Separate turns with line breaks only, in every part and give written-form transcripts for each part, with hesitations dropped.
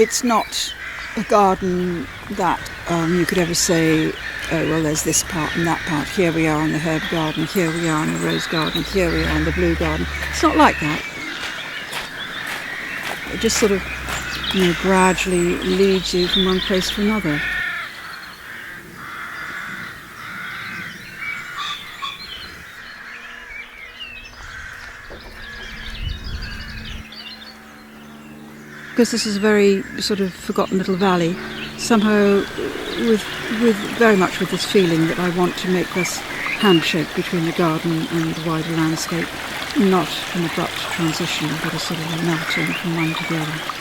it's not a garden that you could ever say, oh well, there's this part and that part. Here we are in the herb garden, here we are in the rose garden, here we are in the blue garden. It's not like that. It just sort of, gradually leads you from one place to another. Because this is a very sort of forgotten little valley, somehow with very much with this feeling that I want to make this handshake between the garden and the wider landscape, not an abrupt transition, but a sort of a melting from one to the other.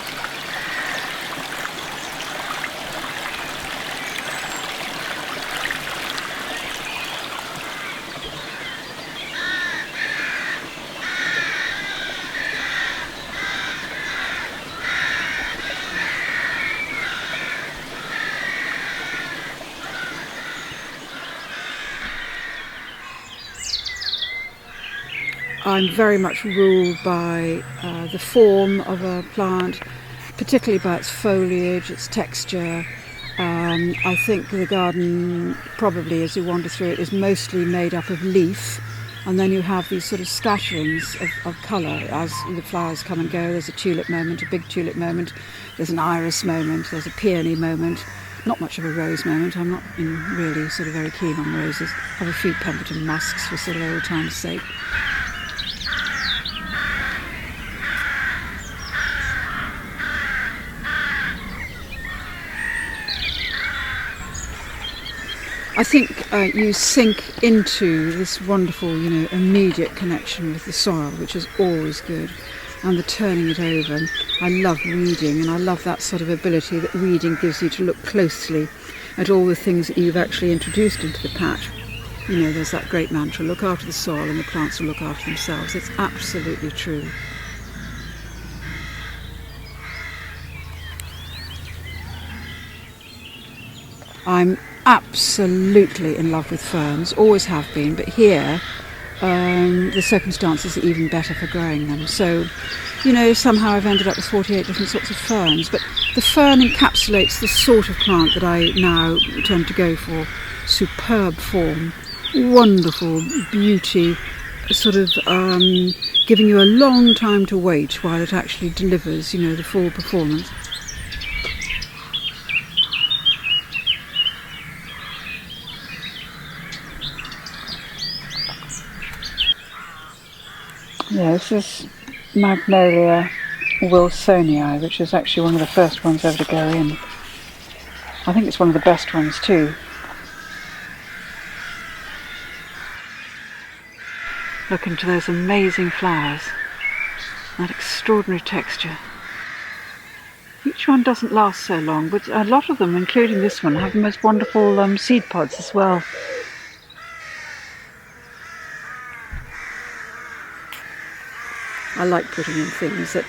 I'm very much ruled by the form of a plant, particularly by its foliage, its texture. I think the garden, probably as you wander through it, is mostly made up of leaf, and then you have these sort of scatterings of colour as the flowers come and go. There's a tulip moment, a big tulip moment, there's an iris moment, there's a peony moment, not much of a rose moment. I'm not really sort of very keen on roses. I have a few Pemberton musks for sort of old time's sake. I think you sink into this wonderful, immediate connection with the soil, which is always good, and the turning it over. I love weeding, and I love that sort of ability that weeding gives you to look closely at all the things that you've actually introduced into the patch. There's that great mantra, look after the soil and the plants will look after themselves. It's absolutely true. I'm absolutely in love with ferns, always have been, but here the circumstances are even better for growing them. So, somehow I've ended up with 48 different sorts of ferns, but the fern encapsulates the sort of plant that I now tend to go for. Superb form, wonderful beauty, sort of giving you a long time to wait while it actually delivers, the full performance. Yeah, this is Magnolia wilsonii, which is actually one of the first ones ever to go in. I think it's one of the best ones too. Look into those amazing flowers, that extraordinary texture. Each one doesn't last so long, but a lot of them, including this one, have the most wonderful seed pods as well. I like putting in things that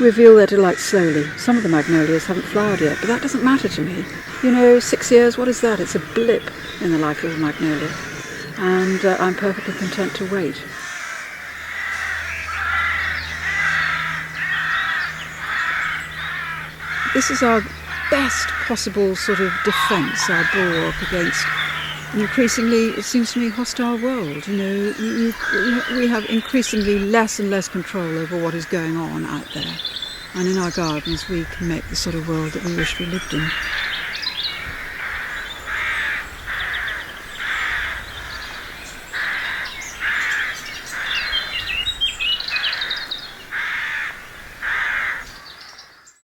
reveal their delight slowly. Some of the magnolias haven't flowered yet, but that doesn't matter to me. 6 years, what is that? It's a blip in the life of a magnolia. And I'm perfectly content to wait. This is our best possible sort of defence, our bulwark against an increasingly, it seems to me, hostile world. We have increasingly less and less control over what is going on out there. And in our gardens we can make the sort of world that we wish we lived in.